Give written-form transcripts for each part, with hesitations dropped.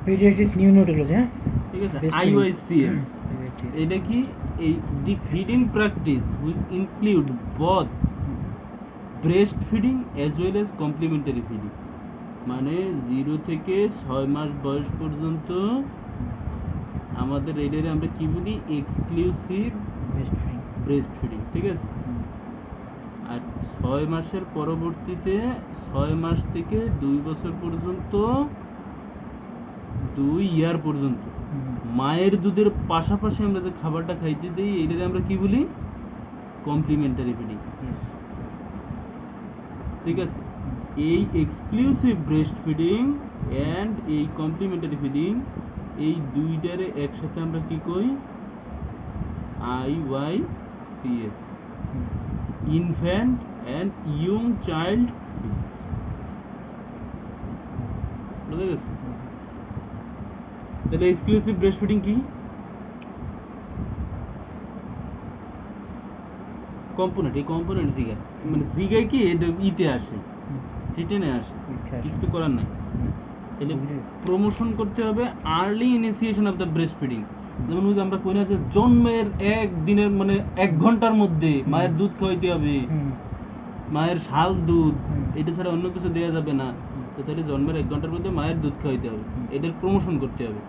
Paediatrics নিউনেটোলজি, হ্যাঁ ঠিক আছে, IYCM এটা কি এই the feeding practice which include both breast feeding as well as complementary feeding, মানে 0 থেকে 6 মাস বয়স পর্যন্ত আমাদের এটারে আমরা কি বলি, এক্সক্লুসিভ ব্রেস্ট ফিডিং, ঠিক আছে। আর 6 মাসের পরবর্তীতে 6 মাস থেকে 2 বছর পর্যন্ত, 2 ইয়ার পর্যন্ত মায়ের দুধের পাশাপাশি আমরা যে খাবারটা খাইতে দিই এটারে আমরা কি বলি, কমপ্লিমেন্টারি ফিডিং, ঠিক আছে। এই এক্সক্লুসিভ ব্রেস্ট ফিডিং অ্যান্ড এই কমপ্লিমেন্টারি ফিডিং, এই দুইটারে একসাথে আমরা কি কই, IYCF, infant and young child feeding, বুঝা গেছে। তাহলে এক্সক্লুসিভ ব্রেস্ট ফিডিং কি, কম্পোনেন্ট, এই কম্পোনেন্ট জিগায়, মানে জিগায় কি ইতে আসে, রিটেনে আসে, কিছু তো করার নাই। তাহলে প্রমোশন করতে হবে early initiation of the breast feeding. যেমন আমরা কই না যে জন্মের একদিনের মানে 1 ঘন্টার মধ্যে মায়ের দুধ খাওয়াইতে হবে, মায়ের শাল দুধ, এটা ছাড়া অন্য কিছু দেওয়া যাবে না। তো তাহলে জন্মের 1 ঘন্টার মধ্যে মায়ের দুধ খাওয়াইতে হবে, এটার প্রমোশন করতে হবে।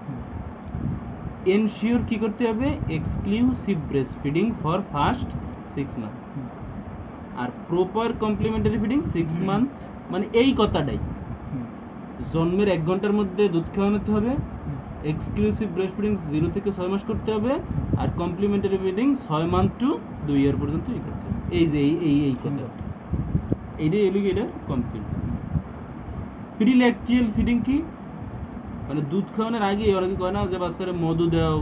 এনশিওর কি করতে হবে, exclusive breast feeding for first 6 month, আর প্রপার কমপ্লিমেন্টারি ফিডিং 6 মান্থ, মানে এই কথাটাই, জন্মের 1 ঘন্টার মধ্যে দুধ খাওয়াতে হবে, এক্সক্লুসিভ ব্রেস্ট ফিডিং 0 থেকে 6 মাস করতে হবে, আর কমপ্লিমেন্টারি ফিডিং 6 মান্থ টু 2 ইয়ার পর্যন্ত করতে হবে। এই যে এই কথা, এইটাই এলো কি, এটা কমপ্লিট। প্রিল্যাকটিয়াল ফিডিং কি, মানে দুধ খাওয়ানোর আগে অনেকে কয় না যে বাচ্চারা মধু দাও,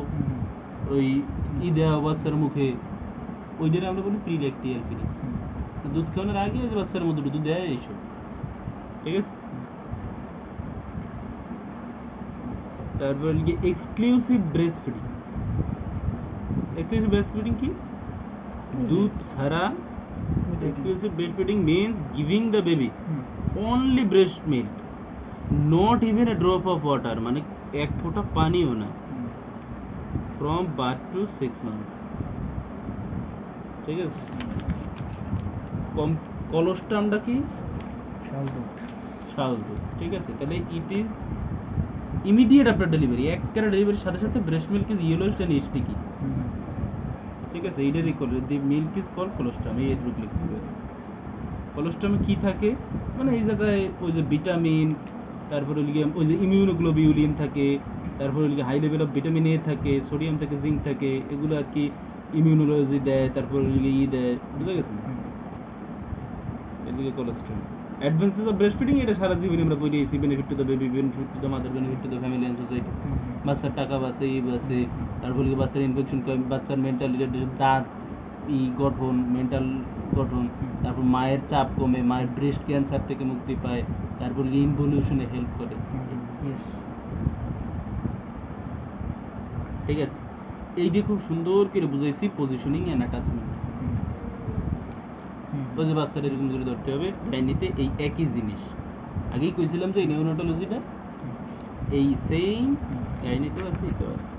ওই দাও বাচ্চার মুখে, ওইটারে আমরা বলি প্রিল্যাকটিয়াল ফিডিং। দুধ খাওয়ানোর আগে যে বাচ্চার মধু টুধু দেয় এইসব, ঠিক আছে। তারপর exclusive breast feeding. Exclusive breast feeding কি, দুধ ছাড়া, exclusive breast feeding means giving the baby only breast milk, not even a drop of water, মানে এক ফোঁটা পানিও না, from birth to 6 months, ঠিক আছে। কলোস্ট্রামটা কি, শাল দুধ, ঠিক আছে। তাহলে it is immediate after delivery, একবারে ডেলিভারির সাথে সাথে breast milk is yellowish and sticky, ঠিক আছে। এইটারই করে the milk is called colostrum, এই এটুকু লিখতে হবে। কোলোস্ট্রামে কি থাকে, মানে এই জায়গায় ওই যে ভিটামিন, তারপরে ওই যে ইমিউনোগ্লোবিউলিন থাকে, তারপরে high level of vitamin A থাকে, সোডিয়াম থাকে, জিঙ্ক থাকে, এগুলো আর কি ইমিউনোলজি দেয়, তারপরে দেয়, বুঝা গেছে। এদিকে cholesterol. Advances of breast feeding, এটা সারা জীবনে আমরা পড়ে এসেছি, benefit to the baby, benefit to the mother, benefit to the family and society. বাচ্চার টাকা বাঁচে, এই বাঁচে, তারপরে বাচ্চার ইনফেকশন কম, বাচ্চার মেন্টাল দাঁত গঠন, মেন্টাল গঠন, তারপর মায়ের চাপ কমে, মায়ের ব্রেস্ট ক্যান্সার থেকে মুক্তি পায়, তারপর ইনভলিউশনে হেল্প করে, ঠিক আছে। এইটা খুব সুন্দর করে বুঝাইছি, পজিশনিং এন্ড অ্যাটাচমেন্ট। ওই যে বাচ্চাটা এরকম করে ধরতে হবে, গাইনিতে এই একই জিনিস আগেই কইছিলাম যে নিউরোটোলজিটা এই সেম গাইনিতেও আছে, এটাও আছে,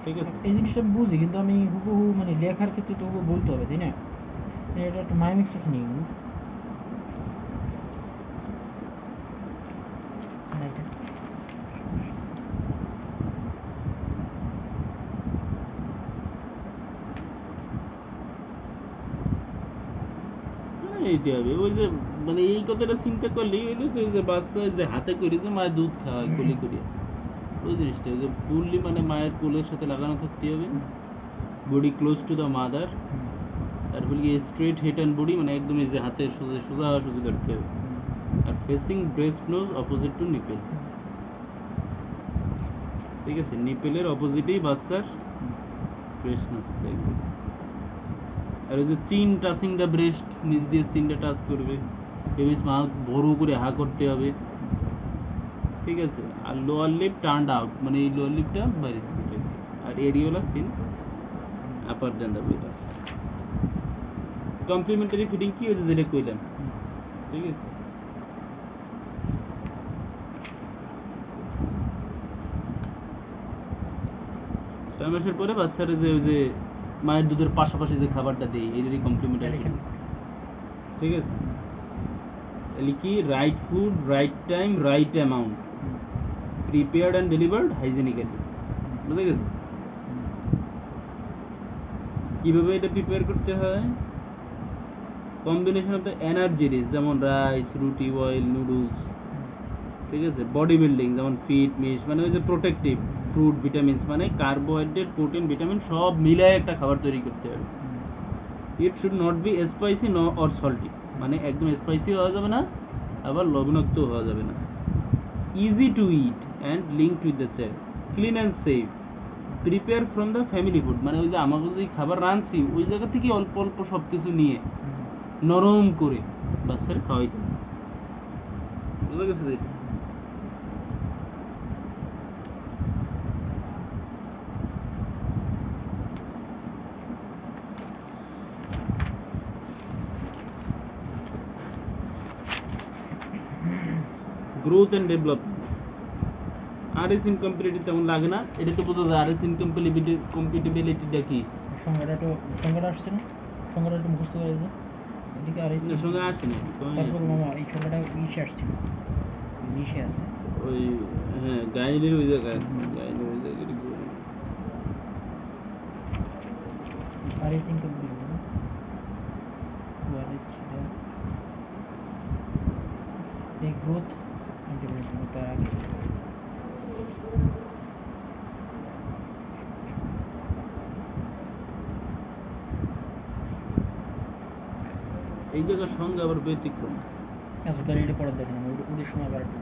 ঠিক আছে। এই জিনিসটা বুঝি, কিন্তু আমি হুবহু মানে লেখার ক্ষেত্রে তো বলতে হবে, তাই না? এটা একটা মাইমিক্স আছে নি, এইতে হবে ওই যে, মানে এই কথাটা চিন্তা করলেই হইলো যে বাচ্চা যে হাতে করে যে মায়ের দুধ খাওয়ায় কোলে করিয়া, ওই জিনিসটা যে ফুললি মানে মায়ের কোলের সাথে লাগানো থাকতে হবে, body close two the mother, তারপরে কি স্ট্রেট হেড অ্যান্ড বডি, মানে একদম এই যে হাতের সোজা সোজা সোজা ধরতে হবে, আর facing breast nose opposite to nipple, ঠিক আছে। নিপেলের অপোজিটেই বাচ্চার ব্রেস্ট নোজ থাকবে। আর ওই যে চিন টাচিং দ্য ব্রেস্ট, নিজ দিয়ে চিনটা টাচ করবে, বেবিস মাউথ বড় করে হা করতে হবে, ঠিক আছে। আর লোয়ার লিপ টার্নড আউট, মানে এই লোয়ার লিপটা বাইরে দিকে থাকবে, আর areola seen upper than the below. Complementary feeding কি, ওই যে যেটা কইলাম, ঠিক আছে। 6 মাসের পরে বাচ্চারা যে ওই যে মায়ের দুধের পাশাপাশি যে খাবারটা দেই এটারই কমপ্লিমেন্টারি Addition. ঠিক আছে তাহলে কি right food right time right amount prepared and delivered hygienically বুঝে গেছে কিভাবে এটা প্রিপেয়ার করতে হয় combination of the energy rich যেমন রাইস রুটি অয়েল নুডলস ঠিক আছে বডি বিল্ডিং যেমন ফিট মিশ মানে ওই যে প্রোটেক্টিভ ফ্রুট ভিটামিনস মানে কার্বোহাইড্রেট প্রোটিন ভিটামিন সব মিলায় একটা খাবার তৈরি করতে হবে it should not be spicy or salty মানে একদম স্পাইসি হওয়া যাবে না আবার লবণাক্ত হওয়া যাবে না easy to it and linked with the child clean and safe prepare from the family food মানে ওই যে আমাকে যে খাবার রাঁধছি ওই জায়গা থেকে অল্প অল্প সব কিছু নিয়ে নরম করে বাচ্চার খাওয়াইতে হবে বুঝা গেছে এটা গ্রোথ এন্ড ডেভেলপমেন্ট আরএস ইনকমপ্লিটিভ তেমন লাগে না এটা তো বোঝা যায় আরএস ইনকম্প্যাটিবিলিটিটা কি সংজ্ঞাটা আসছে না সংজ্ঞাটা একটু মুখস্থ করে দিও এদিকে আর এর সঙ্গে আসে না তারপর মামা এই সংজ্ঞাটা ইসে আসছে ইসে আছে ওই হ্যাঁ গাইনের ওই জায়গায় গাইনের ওই জায়গায় আর এস ইনকমপ্লিট এই গ্রোথ এন্ড ডেভেলপমেন্ট তার আগে এই জায়গার সঙ্গে আবার ব্যতিক্রম আচ্ছা তাহলে এটা পড়া যাবে না ওদের সময় আবার একটু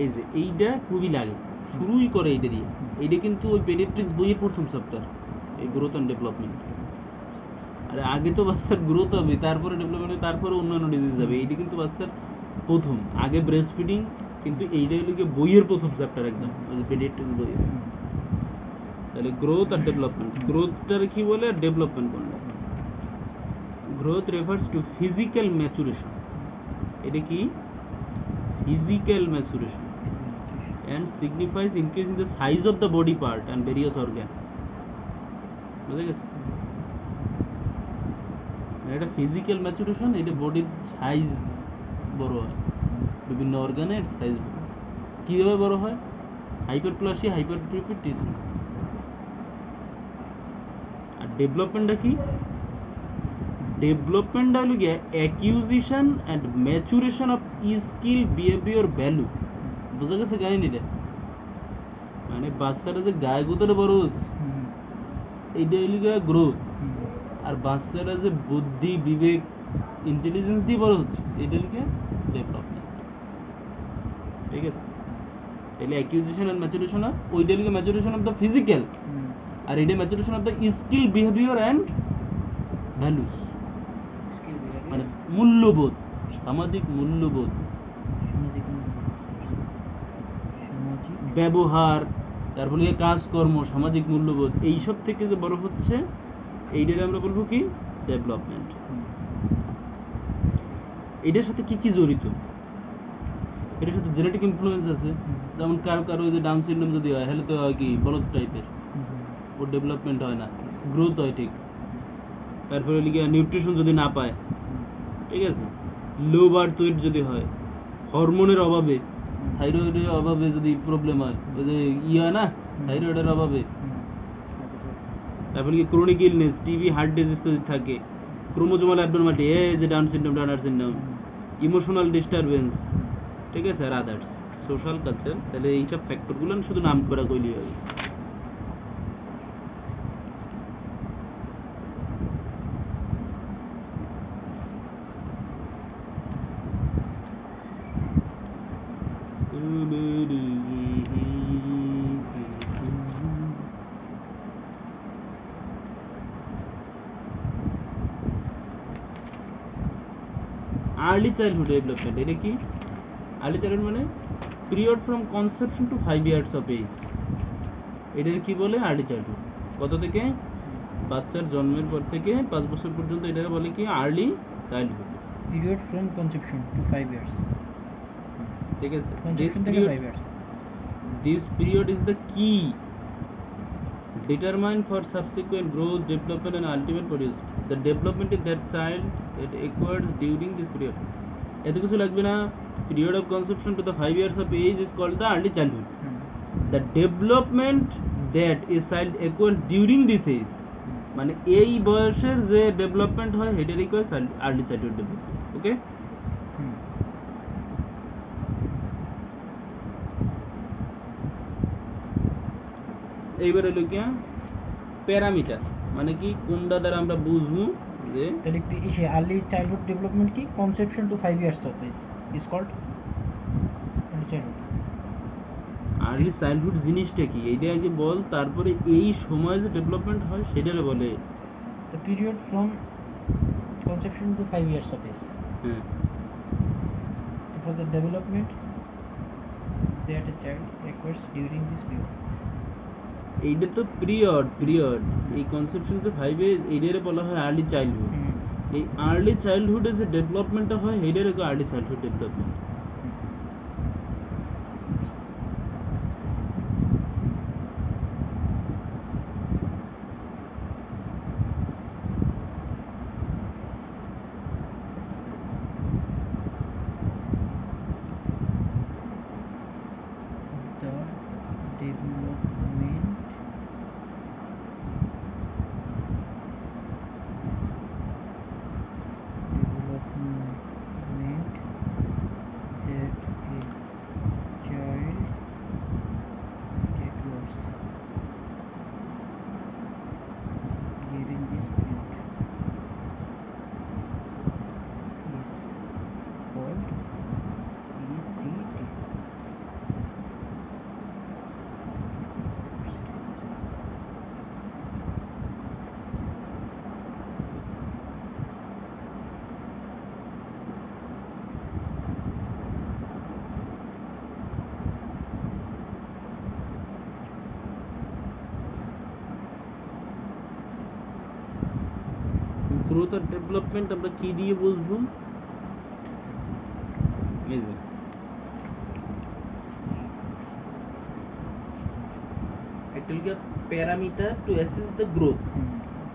এই যে এইটা খুবই লাগে শুরুই করে এইটা দিয়ে এইটা কিন্তু ওই পেডিয়াট্রিক্স বইয়ের প্রথম চ্যাপ্টার এই গ্রোথ এন্ড ডেভেলপমেন্ট আরে আগে তো বাচ্চার গ্রোথ হবে তারপরে ডেভেলপমেন্ট হবে তারপরে অন্যান্য ডিজিজ হবে এইটা কিন্তু বাচ্চার প্রথম আগে ব্রেস্ট ফিডিং কিন্তু এইটা হলো কি বইয়ের প্রথম চ্যাপ্টার একদম ওই যে পেডিয়াট্রিক্স বইয়ের তাহলে গ্রোথ আর ডেভেলপমেন্ট গ্রোথটার কি বলে আর ডেভেলপমেন্ট কোনটা growth refers to physical maturation এটা কি physical maturation and signifies increase in the size of the body part and various organ বুঝা গেছে এটা ফিজিক্যাল ম্যাচুরেশন এটা বডির সাইজ বড় হয় বিভিন্ন অর্গানের সাইজ বড় কিভাবে বড় হয় হাইপারপ্লাসিয়া হাইপারট্রফি আর ডেভেলপমেন্টটা কি ডেভেলপমেন্টটা হলো কি acquisition and maturation of skill behaviour value বুঝা গেছে কাহিনীটা মানে বাচ্চাটা যে গায়ে গুতরে বড় হচ্ছে এইটা হলো গ্রোথ আর বাচ্চারা যে বুদ্ধি বিবেক ইন্টেলিজেন্স দিয়ে বড় হচ্ছে এইটা হলো ডেভেলপমেন্ট ঠিক আছে তাহলে অ্যাকিউজিশন এন্ড ম্যাচুরেশন অফ ওইটা হলো ম্যাচুরেশন অফ দ্য ফিজিক্যাল আর এইটা maturation of the skill behaviour and values মানে মূল্যবোধ সামাজিক মূল্যবোধ ব্যবহার তারপরে কাজকর্ম সামাজিক মূল্যবোধ এইসব থেকে যে বড় হচ্ছে এইটারে আমরা বলবো কি ডেভেলপমেন্ট এটার সাথে কি কি জড়িত এটার সাথে জেনেটিক ইনফ্লুয়েন্স আছে যেমন কারো কারো যে ডাউন সিনড্রোম যদি হয় তাহলে তো হয় কি বলদ টাইপের ওর ডেভেলপমেন্ট হয় না গ্রোথ হয় ঠিক তারপরে লিখে নিউট্রিশন যদি না পায় ঠিক আছে লো বার্থ ওয়েট যদি হয় হরমোনের অভাবে থাইরয়েডের অভাবে যদি প্রবলেম হয় ওই যে হয় না থাইরয়েডের অভাবে তারপরে কি chronic illness TB heart disease যদি থাকে ক্রোমোজোমাল অ্যাবনর্মালিটি এই যে down syndrome Turner syndrome emotional disturbance ঠিক আছে আর আদার্স সোশ্যাল কালচার তাহলে এইসব ফ্যাক্টরগুলো শুধু নাম করে কইলেই হবে আর্লি চাইল্ডহুড ডেভেলপমেন্ট এটা কি আর্লি চাইল্ডহুড মানে period from conception to 5 years of age এটার কি বলে আর্লি চাইল্ডহুড কত থেকে বাচ্চার জন্মের পর থেকে 5 বছর পর্যন্ত এটাকে বলে কি early childhood period from conception to 5 years ঠিক আছে কনসেপশন থেকে 5 years this period is the key determined for subsequent growth, development and ultimate produce. The development in that child it occurs during this period. এত কিছু লাগবে না. Period of conception to the 5 years of age is called the early childhood. The development that a child occurs during this age মানে এই বয়সের যে development হয় এটারই কয় আর্লি চাইল্ডহুড ডেভেলপমেন্ট. ওকে, এইবার হলো কি প্যারামিটার মানে কি কোনটা দ্বারা আমরা বুঝবো যে তাহলে এই আর্লি চাইল্ডহুড ডেভেলপমেন্ট কি conception to 5 years of age is called early childhood. Early childhood জিনিসটা কি এইটা আগে বল, তারপরে এই সময় যে ডেভেলপমেন্ট হয় সেটারে বলে the period from conception to 5 years of age. হ্যাঁ, for the development that a child occurs during this period. এইটা তো পিরিয়ড এই কনসেপশন তো 5 এজ এইটারে বলা হয় আর্লি চাইল্ডহুড. এই আর্লি চাইল্ডহুডে যে ডেভেলপমেন্টটা হয় এটারে কয় আর্লি চাইল্ডহুড ডেভেলপমেন্ট. গ্রোথ আর ডেভেলপমেন্ট আমরা কি দিয়ে বুঝবো? এই যে একটা লিখা parameter to assess the growth.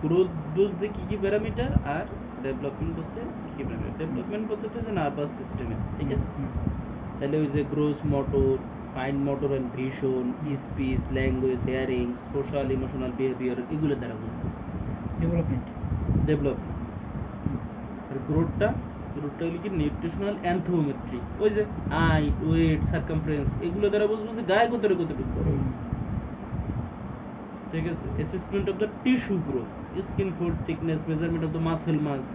Growth বুঝতে কি কি প্যারামিটার আর ডেভেলপমেন্ট বলতে কি কি প্যারামিটার. ডেভেলপমেন্ট বলতে তো নার্ভাস সিস্টেমে, ঠিক আছে. তাহলে ওই যে gross motor, fine motor and vision, speech, language, hearing, social emotional behaviour এগুলো দ্বারা বুঝবো ডেভেলপমেন্ট. আর গ্রোথটা হলো কি নিউট্রিশনাল অ্যানথ্রোমেট্রি, ওই যে হাইট, ওয়েট, সার্কামফারেন্স এগুলো দ্বারা বুঝবো যে গায়ে কতটুকু বড় হয়েছে, ঠিক আছে. Assessment of the tissue growth, skin fold thickness, measurement of the muscle mass,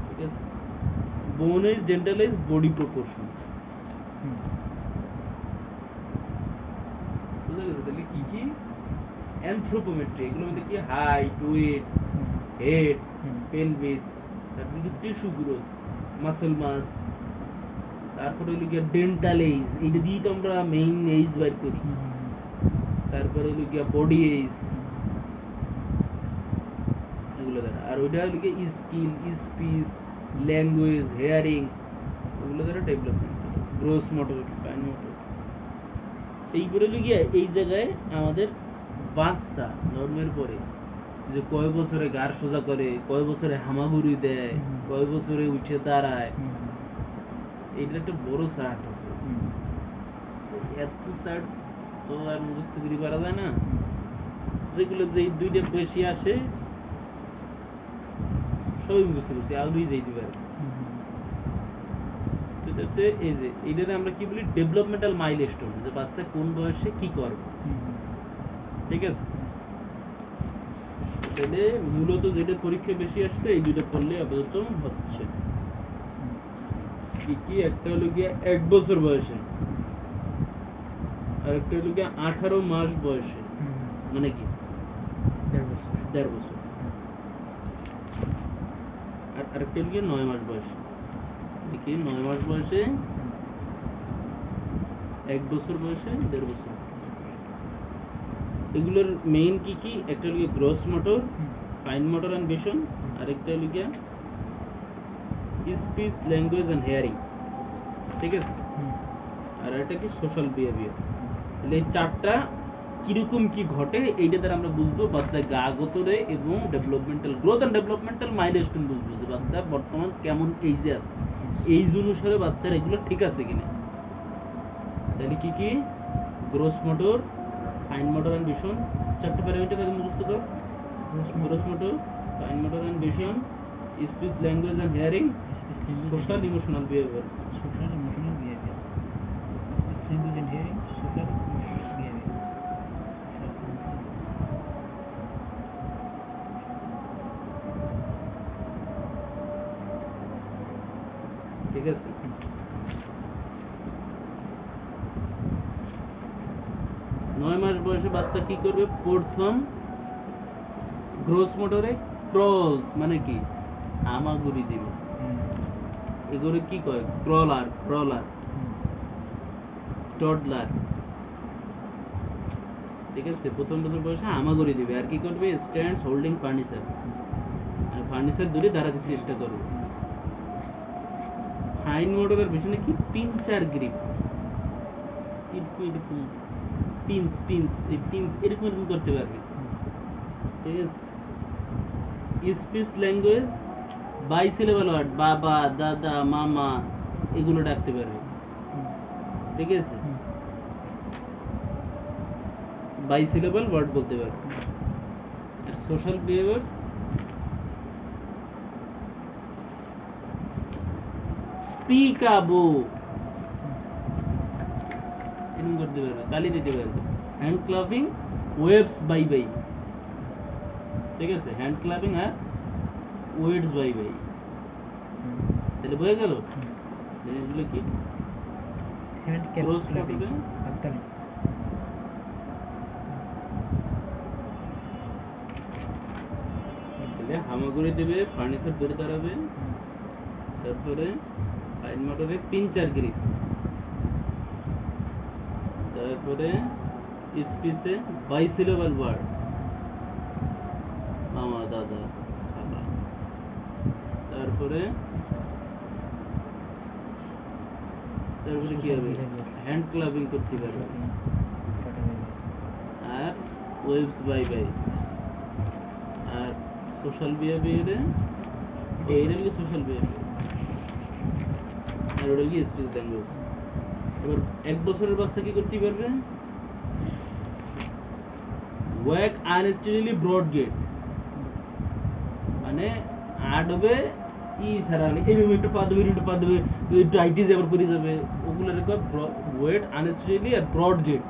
ঠিক আছে. Bone age, dental age, body proportion. বুঝা গেছে? তাহলে কি কি অ্যানথ্রোপোমেট্রি এগুলোর মধ্যে কি হাইট, ওয়েট, হেড, পেলভিস, তারপরে কি টিস্যু গ্রোথ, মাসল মাস, তারপরে হলো কি ডেন্টাল এজ, এইটা দিয়ে তো আমরা মেইন এজ বের করি. তারপরে হলো কি বডি এজ এগুলো দ্বারা. আর ওইটা হলো কি স্কিল, স্পিচ, ল্যাঙ্গুয়েজ, হিয়ারিং ওগুলো দ্বারা development. Gross motor, fine motor. এইবারে হলো গিয়ে এই জায়গায় আমাদের বাচ্চা জন্মের পরে যে কয় বছরে গার সোজা করে, কয় বছরে হামাগুড়ি দেয়, কয় বছরে উঠে দাঁড়ায়, এইটা একটা বড় চার্ট আছে. এত চার্ট তো আর মুখস্থ করে পারা যায় না. যেগুলো যেই দুইটা বেশি আসে সবই মুখস্থ করছি, আলুই যেই দিবে. এই যে এইটারে আমরা কি বলি ডেভেলপমেন্টাল মাইলস্টোন, যে বাচ্চা কোন বয়সে কি করবে, ঠিক আছে. তাহলে মূলত যেটা পরীক্ষা বেশি আসছে এই দুইটা পড়লে আপাতত হচ্ছে. কি কি একটা হলো গিয়ে 1 বছর বয়সে, আর একটা হলো গিয়ে 18 মাস বয়সে, মানে কি 1.5 বছর. আর আরেকটা হলো গিয়ে 9 মাস বয়সে. দেখি 9 মাস বয়সে, 1 বছর বয়সে, 1.5 বছর. এগুলোর মেইন কি কি? একটা হলো gross motor, fine motor and vision, আরেকটা হলো গিয়া স্পিচ, ল্যাঙ্গুয়েজ এন্ড হিয়ারিং, ঠিক আছে. আর একটা কি সোশ্যাল বিহেভিয়ার. তাহলে এই চারটা কিরকম কি ঘটে এইটা দ্বারা আমরা বুঝবো বাচ্চা গাগতরে এবং developmental growth and developmental milestone বুঝবো যে বাচ্চা বর্তমান কেমন এইজে আছে, এইজ অনুসারে বাচ্চার এগুলো ঠিক আছে কিনা। তাহলে কি কি? Gross motor, fine motor and vision, চারটা প্যারামিটার আগে মুখস্থ কর। Gross motor, fine motor and vision, speech language and hearing, social emotional behaviour. social emotional behavior, speech language and hearing, social emotional behavior. ঠিক আছে? 9 মাস বয়সে বাচ্চা কি করবে? প্রথম গ্রোস মোটরে ক্রলস মানে কি? হামাগুড়ি দিবে। এগুলো কি কয়? Crawler, crawler, toddler. ঠিক আছে? প্রথম বছর বয়সে হামাগুড়ি দিবে। আর কি করবে? স্ট্যান্ডস হোল্ডিং ফার্নিচার, মানে ফার্নিচার দূরে দাঁড়াতে চেষ্টা করবে। ফাইন মোটরের পিছনে কি? পিঞ্চার গ্রিপ, এরকম এরকম পিঞ্চ পিঞ্চ, এই পিঞ্চ এরকম এরকম করতে পারবে। ঠিক আছে? স্পিচ ল্যাঙ্গুয়েজ বাইসিলেবল ওয়ার্ড, বাবা, দাদা, মামা এগুলো ডাকতে পারবে। ঠিক আছে? বাইসিলেবল ওয়ার্ড বলতে পারবে। আর সোশ্যাল বিহেভিয়ার পিকাবো এরকম করতে পারবে, তালি দিতে পারবে। Hand clapping, waves bye bye. ঠিক আছে? হ্যান্ড ক্লাপিং আর ওয়েভস বাই বাই। তাহলে বোঝা গেল জিনিসগুলো কি? hand cap ক্রস clapping, মোটরে হাততালি, তাহলে হামাগুড়ি দেবে, ফার্নিচার ধরে দাঁড়াবে, তারপরে ফাইন মোটরে পিঞ্চার গ্রিপ, তারপরে স্পিচে বাইসিলেবল ওয়ার্ড, মামা, দাদা, খালা, তারপরে তারপরে কি হবে? হ্যান্ড ক্লাবিং করতে পারবে। আর ওয়েভস বাই বাই। আর সোশ্যাল বিহেভিয়ারে এইটা হলো সোশ্যাল বিহেভিয়ার, আর ওটা কি? Speech language. এবার 1 বছরের বাচ্চা কি করতে পারবে? ওয়াক আনস্টেডিলি ব্রড গেট, মানে আডবে ই ছাড়া এরকম একটা পা দেবে, একটা পা দেবে, একটু আইটি যাবার করে যাবে, ওগুলো রেখে ওয়েট আনস্টেডিলি আর ব্রড গেট,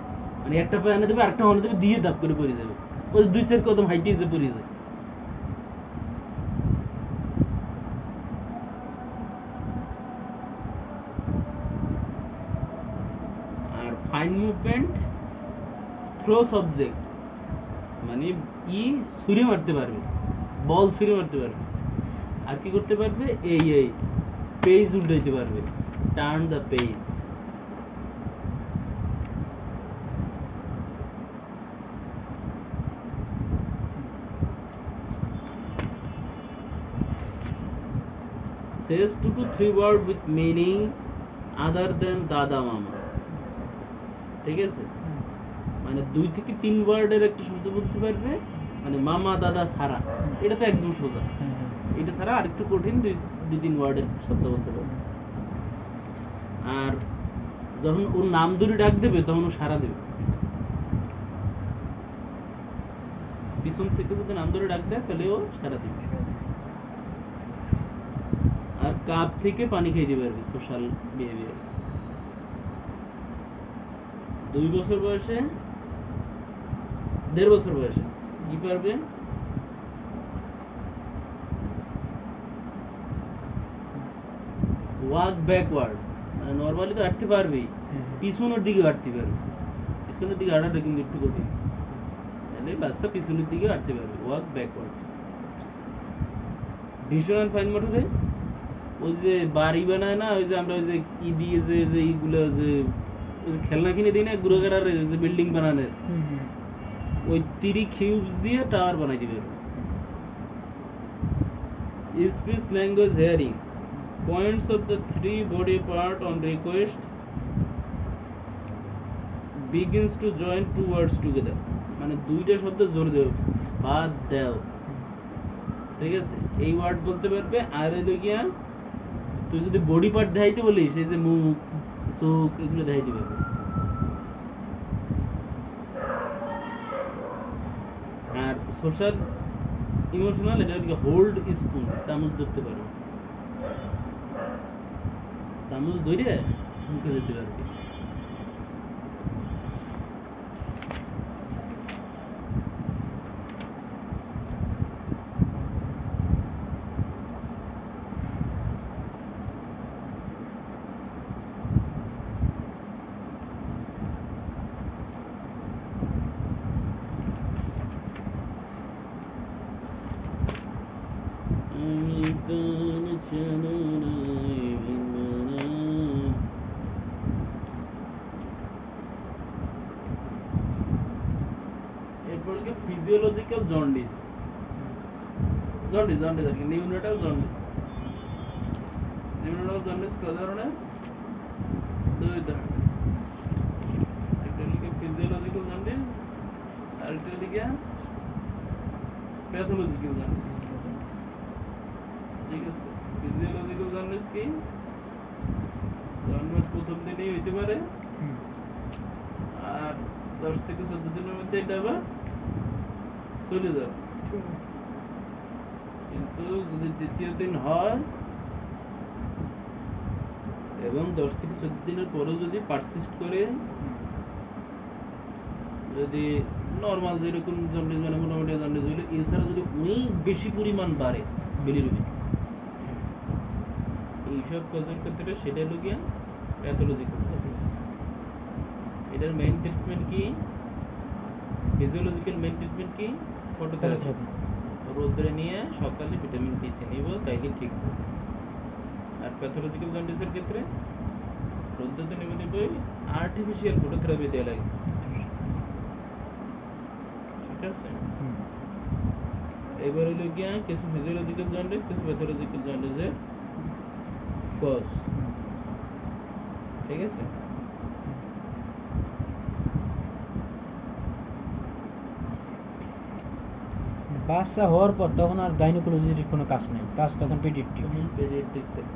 মানে একটা পা এনে দেবে আরেকটা আনে দেবে দিয়ে দাপ করে পড়ে যাবে, ওই 2-4 কদম হাইটে যে পড়ে যায়। আর ফাইন মুভমেন্ট, থ্রো সাবজেক্ট, মানে ছুরি মারতে পারবে, বল ছুরি মারতে পারবে। আর কি করতে পারবে? এই পেজ উল্টাইতে পারবে, turn the page. says 2 to 3 word with meaning other than দাদা মামা। ঠিক আছে? মানে 2 থেকে 3 ওয়ার্ডের একটা শব্দ বলতে পারবে, মানে মামা দাদা ছাড়া। এটা তো একদম সোজা। এটা ছাড়া আরেকটু কঠিন, 2-3 ওয়ার্ডের শব্দ বলতে পারবে। আর যখন ওর নাম ধরে ডাক দেবে তখন ও সাড়া দেবে। পিছন থেকে যদি নাম ধরে ডাক দেয় তাহলে ও সাড়া দেবে। আর কাপ থেকে পানি খাইতে পারবে, সোশ্যাল বিহেভিয়ার। 2 বছর বয়সে, 1.5 বছর বয়সে কি পারবে? ওয়াক ব্যাকওয়ার্ড, মানে নরমালি তো হাঁটতে পারবেই, পিছনের দিকে হাঁটতে পারবে। পিছনের দিকে হাঁটাটা কিন্তু একটু কঠিন, তাহলে বাচ্চা পিছনের দিকে হাঁটতে পারবে, walk backward. Vision and fine মোটরে ওই যে বাড়ি বানায় না, ওই যে আমরা ওই যে ই দিয়ে যে এইগুলো যে খেলনা কিনে দিই না গুড়াগাড়ার, যে বিল্ডিং বানানোর, ওই 3 কিউবস দিয়ে টাওয়ার বানাই দিবে। Speech language hearing, points of the 3 body part on request, begins to join two words together, মানে দুইটা শব্দ জোর দেবে, বাদ দাও, ঠিক আছে, এই ওয়ার্ড বলতে পারবে। আর হইলো গিয়া তুই যদি বডি পার্ট দেখাইতে বলিস, এই যে মুখ, চোখ, এগুলো দেখাইতে পারবে। আর সোশ্যাল ইমোশনাল, এটা হলো হোল্ড স্পুন, চামচ ধরতে পারবে, চামচ ধরে মুখে দিতে পারবে। এরপর কি ফিজিওলজিক্যাল জন্ডিস, জন্ডিস জন্ডিস আর কি নিউনেটাল জন্ডিস। নিউনেটাল জন্ডিস কয় ধরনের? দুই ধরনের, একটা হলো ফিজিওলজিক্যাল জন্ডিস, আর একটা হলো প্যাথোলজিক্যাল জন্ডিস। ঠিক আছে, ফিজিওলজিক্যাল জন্ডিস কি? জন্মের প্রথম দিনেই হইতে পারে, আর 10 থেকে 14 দিনের মধ্যে এটা আবার চলে যাবে। কিন্তু যদি দ্বিতীয় দিন হয় এবং 10 থেকে 14 দিনের পরেও যদি পারসিস্ট করে, যদি নর্মাল যেরকম জন্ডিস মানে মোটামুটি জন্ডিস হইলে, এছাড়া যদি অনেক বেশি পরিমাণ বাড়ে বিলিরুবিন, এইসব কাজের ক্ষেত্রে সেটা হলো গিয়া প্যাথোলজিক্যাল। এটার মেইন ট্রিটমেন্ট কি? ফিজিওলজিক্যাল মেইন ট্রিটমেন্ট কি? ফটোথেরাপি, রোদে নিয়ে সকালে ভিটামিন ডি নিব, তাইলে ঠিক হবে। আর প্যাথোলজিক্যাল জন্ডিসের ক্ষেত্রে রোদে নেব নিবই, আর্টিফিশিয়াল ফটোথেরাপি দেওয়া লাগে। ঠিক আছে, এবার হলো গিয়া কিছু ফিজিওলজিক্যাল জন্ডিস, কিছু প্যাথোলজিক্যাল জন্ডিসের কজ। ঠিক আছে, বাচ্চা হওয়ার পর তখন আর গাইনোকোলজির কোনো কাজ নেই, কাজ তখন পেডিয়াট্রিক্স। পেডিয়াট্রিক্সের